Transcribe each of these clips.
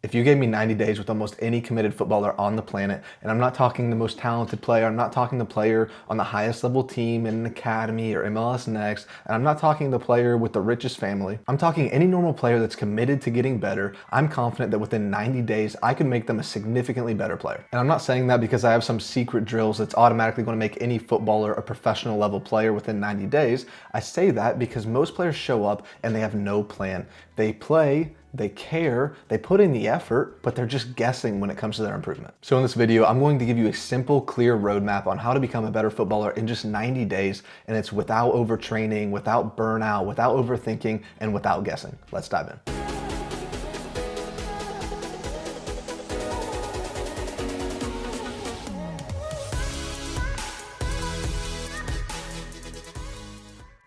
If you gave me 90 days with almost any committed footballer on the planet, and I'm not talking the most talented player, I'm not talking the player on the highest level team in an academy or MLS Next, and I'm not talking the player with the richest family, I'm talking any normal player that's committed to getting better, I'm confident that within 90 days, I can make them a significantly better player. And I'm not saying that because I have some secret drills that's automatically going to make any footballer a professional level player within 90 days. I say that because most players show up and they have no plan. They play, they care, they put in the effort, but they're just guessing when it comes to their improvement. So in this video, I'm going to give you a simple, clear roadmap on how to become a better footballer in just 90 days, and it's without overtraining, without burnout, without overthinking, and without guessing. Let's dive in.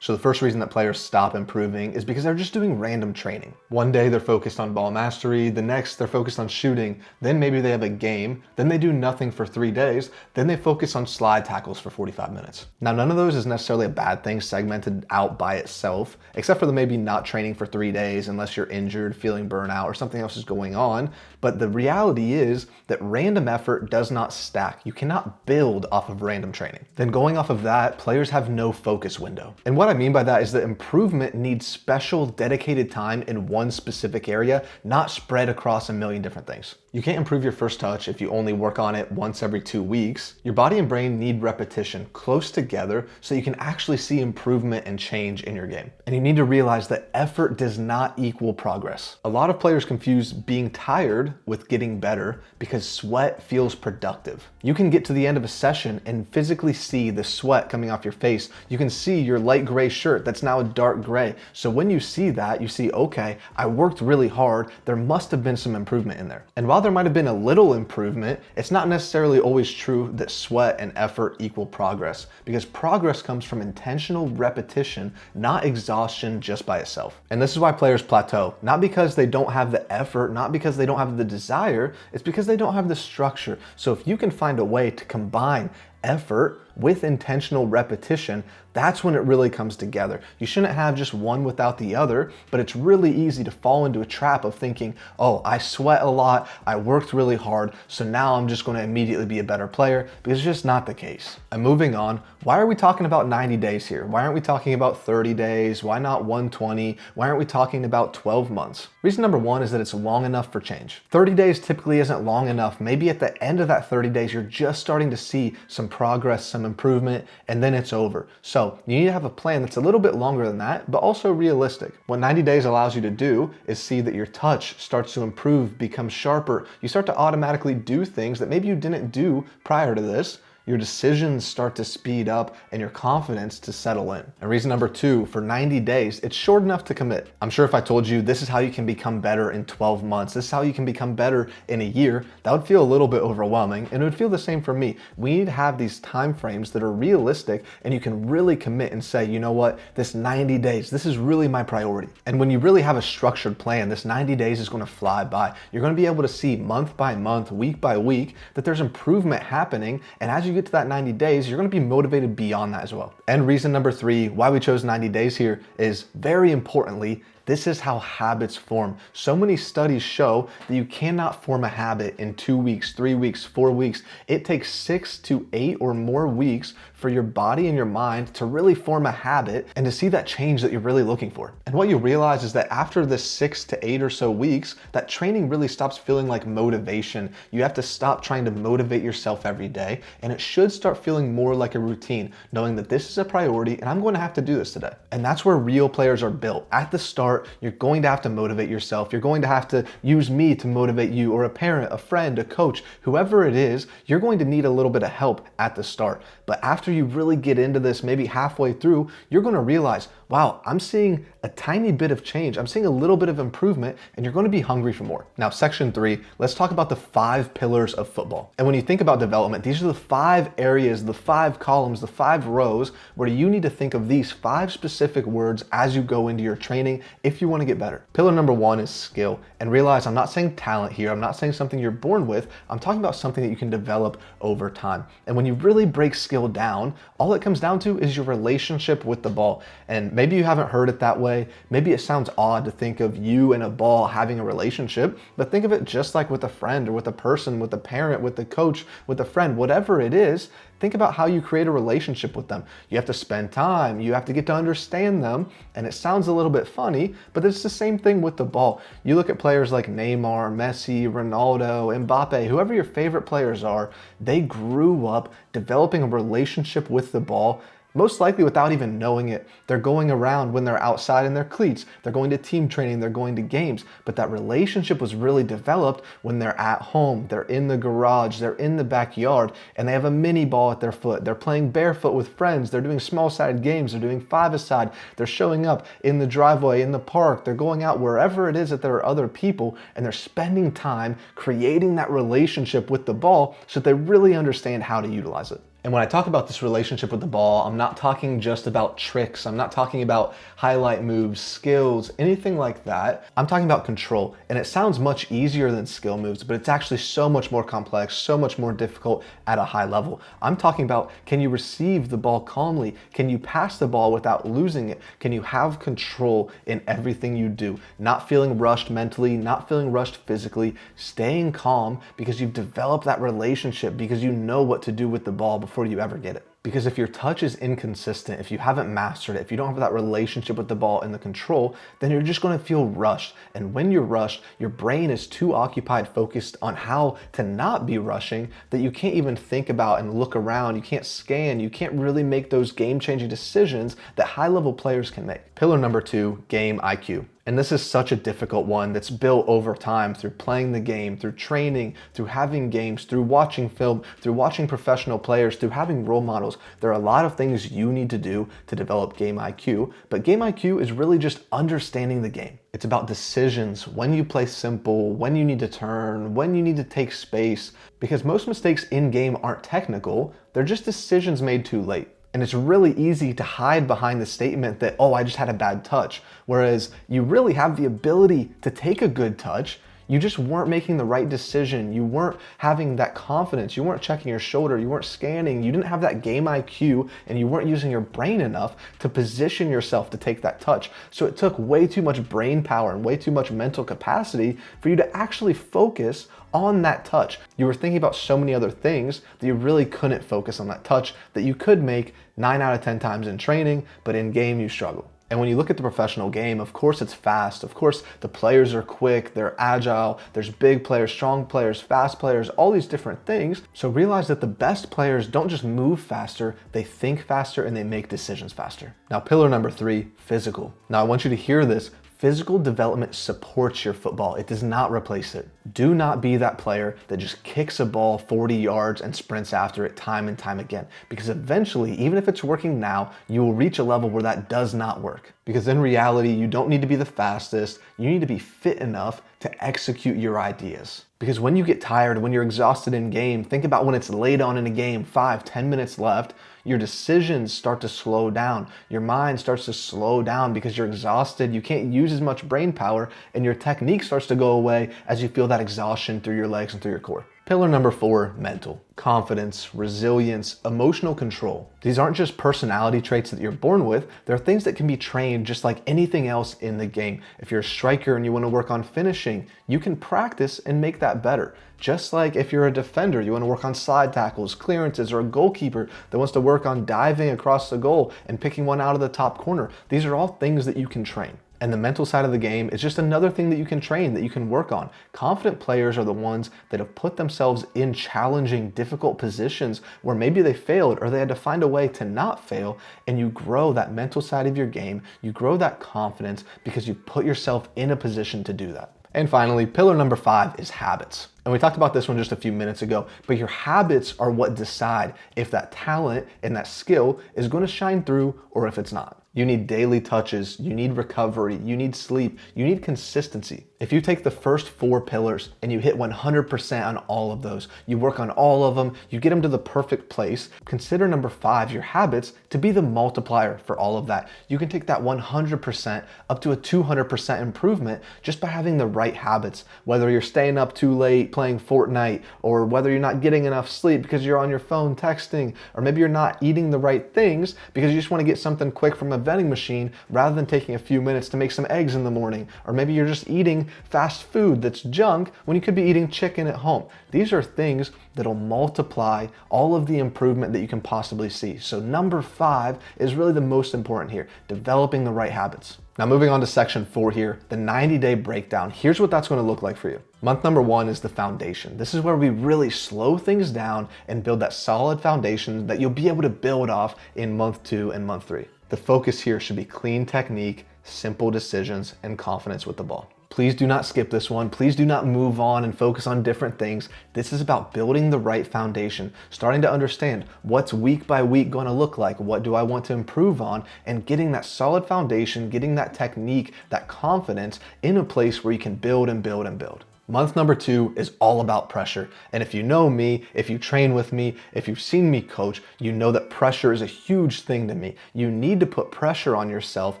So the first reason that players stop improving is because they're just doing random training. One day they're focused on ball mastery, the next they're focused on shooting, then maybe they have a game, then they do nothing for 3 days, then they focus on slide tackles for 45 minutes. Now none of those is necessarily a bad thing segmented out by itself, except for the maybe not training for 3 days unless you're injured, feeling burnout, or something else is going on. But the reality is that random effort does not stack. You cannot build off of random training. Then going off of that, players have no focus window. And what I mean by that is that improvement needs special dedicated time in one specific area, not spread across a million different things. You can't improve your first touch if you only work on it once every 2 weeks. Your body and brain need repetition close together so you can actually see improvement and change in your game. And you need to realize that effort does not equal progress. A lot of players confuse being tired with getting better because sweat feels productive. You can get to the end of a session and physically see the sweat coming off your face. You can see your light gray shirt that's now a dark gray. So when you see that, you see, okay, I worked really hard. There must have been some improvement in there. And while there might have been a little improvement, it's not necessarily always true that sweat and effort equal progress, because progress comes from intentional repetition, not exhaustion just by itself. And this is why players plateau, not because they don't have the effort, not because they don't have the desire, it's because they don't have the structure. So if you can find a way to combine effort with intentional repetition, that's when it really comes together. You shouldn't have just one without the other, but it's really easy to fall into a trap of thinking, oh, I sweat a lot, I worked really hard, so now I'm just going to immediately be a better player, because it's just not the case. And moving on, why are we talking about 90 days here? Why aren't we talking about 30 days? Why not 120? Why aren't we talking about 12 months? Reason number one is that it's long enough for change. 30 days typically isn't long enough. Maybe at the end of that 30 days, you're just starting to see some progress, some improvement, and then it's over. So you need to have a plan that's a little bit longer than that, but also realistic. What 90 days allows you to do is see that your touch starts to improve, become sharper. You start to automatically do things that maybe you didn't do prior to this. Your decisions start to speed up and your confidence to settle in. And reason number two, for 90 days, it's short enough to commit. I'm sure if I told you this is how you can become better in 12 months, this is how you can become better in a year, that would feel a little bit overwhelming, and it would feel the same for me. We need to have these time frames that are realistic and you can really commit and say, you know what, this 90 days, this is really my priority. And when you really have a structured plan, this 90 days is going to fly by. You're going to be able to see month by month, week by week, that there's improvement happening, and as you get to that 90 days, you're going to be motivated beyond that as well. And reason number three, why we chose 90 days here is, very importantly, this is how habits form. So many studies show that you cannot form a habit in 2 weeks, 3 weeks, 4 weeks. It takes 6 to 8 or more weeks for your body and your mind to really form a habit and to see that change that you're really looking for. And what you realize is that after the 6 to 8 or so weeks, that training really stops feeling like motivation. You have to stop trying to motivate yourself every day, and it should start feeling more like a routine, knowing that this is a priority and I'm going to have to do this today. And that's where real players are built. At the start, you're going to have to motivate yourself. You're going to have to use me to motivate you, or a parent, a friend, a coach, whoever it is. You're going to need a little bit of help at the start. But after you really get into this, maybe halfway through, you're going to realize, wow, I'm seeing a tiny bit of change. I'm seeing a little bit of improvement, and you're going to be hungry for more. Now, section 3, let's talk about the 5 pillars of football. And when you think about development, these are the 5 areas, the 5 columns, the 5 rows where you need to think of these 5 specific words as you go into your training if you want to get better. Pillar number 1 is skill. And realize I'm not saying talent here. I'm not saying something you're born with. I'm talking about something that you can develop over time. And when you really break skill down, all it comes down to is your relationship with the ball. And Maybe you haven't heard it that way. Maybe it sounds odd to think of you and a ball having a relationship, but think of it just like with a friend or with a person, with a parent, with a coach, with a friend, whatever it is. Think about how you create a relationship with them. You have to spend time, you have to get to understand them, and it sounds a little bit funny, but it's the same thing with the ball. You look at players like Neymar, Messi, Ronaldo, Mbappe, whoever your favorite players are, they grew up developing a relationship with the ball, most likely without even knowing it. They're going around when they're outside in their cleats, they're going to team training, they're going to games, but that relationship was really developed when they're at home, they're in the garage, they're in the backyard, and they have a mini ball at their foot. They're playing barefoot with friends, they're doing small-sided games, they're doing five-a-side, they're showing up in the driveway, in the park, they're going out wherever it is that there are other people, and they're spending time creating that relationship with the ball so that they really understand how to utilize it. And when I talk about this relationship with the ball, I'm not talking just about tricks. I'm not talking about highlight moves, skills, anything like that. I'm talking about control. And it sounds much easier than skill moves, but it's actually so much more complex, so much more difficult at a high level. I'm talking about, can you receive the ball calmly? Can you pass the ball without losing it? Can you have control in everything you do? Not feeling rushed mentally, not feeling rushed physically, staying calm because you've developed that relationship, because you know what to do with the ball before you ever get it. Because if your touch is inconsistent, if you haven't mastered it, if you don't have that relationship with the ball and the control, then you're just going to feel rushed. And when you're rushed, your brain is too occupied focused on how to not be rushing that you can't even think about and look around. You can't scan. You can't really make those game-changing decisions that high-level players can make. Pillar number 2, game IQ. And this is such a difficult one that's built over time through playing the game, through training, through having games, through watching film, through watching professional players, through having role models. There are a lot of things you need to do to develop game IQ, but game IQ is really just understanding the game. It's about decisions, when you play simple, when you need to turn, when you need to take space, because most mistakes in game aren't technical, they're just decisions made too late. And it's really easy to hide behind the statement that, oh, I just had a bad touch. Whereas you really have the ability to take a good touch. You just weren't making the right decision. You weren't having that confidence. You weren't checking your shoulder. You weren't scanning. You didn't have that game IQ, and you weren't using your brain enough to position yourself to take that touch. So it took way too much brain power and way too much mental capacity for you to actually focus on that touch. You were thinking about so many other things that you really couldn't focus on that touch that you could make 9 out of 10 times in training, but in game you struggle. And when you look at the professional game, of course it's fast. Of course the players are quick, they're agile, there's big players, strong players, fast players, all these different things. So realize that the best players don't just move faster, they think faster and they make decisions faster. Now, pillar number 3, physical. Now I want you to hear this. Physical development supports your football. It does not replace it. Do not be that player that just kicks a ball 40 yards and sprints after it time and time again. Because eventually, even if it's working now, you will reach a level where that does not work. Because in reality, you don't need to be the fastest. You need to be fit enough to execute your ideas. Because when you get tired, when you're exhausted in game, think about when it's late on in a game, 5-10 minutes left, your decisions start to slow down. Your mind starts to slow down because you're exhausted. You can't use as much brain power, and your technique starts to go away as you feel that exhaustion through your legs and through your core. Pillar number 4, mental. Confidence, resilience, emotional control. These aren't just personality traits that you're born with. They're things that can be trained just like anything else in the game. If you're a striker and you want to work on finishing, you can practice and make that better. Just like if you're a defender, you want to work on slide tackles, clearances, or a goalkeeper that wants to work on diving across the goal and picking one out of the top corner. These are all things that you can train. And the mental side of the game is just another thing that you can train, that you can work on. Confident players are the ones that have put themselves in challenging, difficult positions where maybe they failed or they had to find a way to not fail, and you grow that mental side of your game. You grow that confidence because you put yourself in a position to do that. And finally, pillar number 5 is habits. And we talked about this one just a few minutes ago, but your habits are what decide if that talent and that skill is going to shine through or if it's not. You need daily touches, you need recovery, you need sleep, you need consistency. If you take the first 4 pillars and you hit 100% on all of those, you work on all of them, you get them to the perfect place, consider number 5, your habits, to be the multiplier for all of that. You can take that 100% up to a 200% improvement just by having the right habits, whether you're staying up too late playing Fortnite, or whether you're not getting enough sleep because you're on your phone texting, or maybe you're not eating the right things because you just want to get something quick from a vending machine rather than taking a few minutes to make some eggs in the morning. Or maybe you're just eating fast food that's junk when you could be eating chicken at home. These are things that'll multiply all of the improvement that you can possibly see. So number 5 is really the most important here, developing the right habits. Now moving on to section 4 here, the 90-day breakdown. Here's what that's going to look like for you. Month number 1 is the foundation. This is where we really slow things down and build that solid foundation that you'll be able to build off in month 2 and month 3. The focus here should be clean technique, simple decisions, and confidence with the ball. Please do not skip this one. Please do not move on and focus on different things. This is about building the right foundation, starting to understand what's week by week going to look like, what do I want to improve on, and getting that solid foundation, getting that technique, that confidence in a place where you can build and build and build. Month number 2 is all about pressure. And if you know me, if you train with me, if you've seen me coach, you know that pressure is a huge thing to me. You need to put pressure on yourself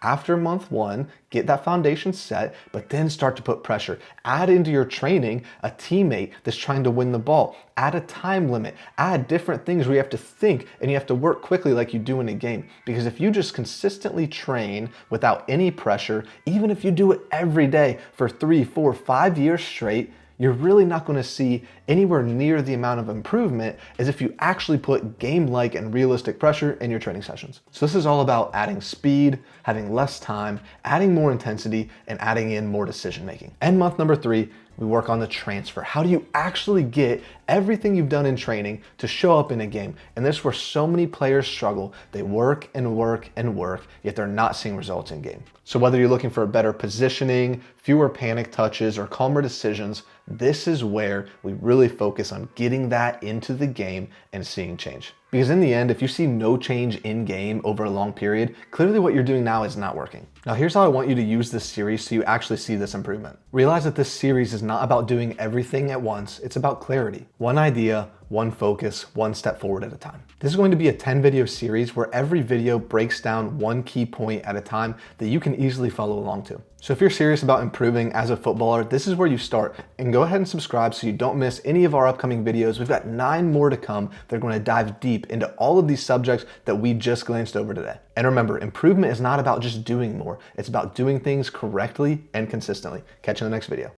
after month 1, get that foundation set, but then start to put pressure. Add into your training a teammate that's trying to win the ball. Add a time limit. Add different things where you have to think and you have to work quickly like you do in a game. Because if you just consistently train without any pressure, even if you do it every day for 3, 4, 5 years straight, you're really not going to see anywhere near the amount of improvement as if you actually put game-like and realistic pressure in your training sessions. So this is all about adding speed, having less time, adding more intensity, and adding in more decision-making. And month number 3, we work on the transfer. How do you actually get everything you've done in training to show up in a game? And this is where so many players struggle. They work and work and work, yet they're not seeing results in game. So whether you're looking for better positioning, fewer panic touches, or calmer decisions, this is where we really focus on getting that into the game and seeing change. Because in the end, if you see no change in game over a long period, clearly what you're doing now is not working. Now here's how I want you to use this series so you actually see this improvement. Realize that this series is not about doing everything at once, it's about clarity. One idea, one focus, one step forward at a time. This is going to be a 10-video series where every video breaks down one key point at a time that you can easily follow along to. So if you're serious about improving as a footballer, this is where you start. And go ahead and subscribe so you don't miss any of our upcoming videos. We've got 9 more to come. They're going to dive deep into all of these subjects that we just glanced over today. And remember, improvement is not about just doing more. It's about doing things correctly and consistently. Catch you in the next video.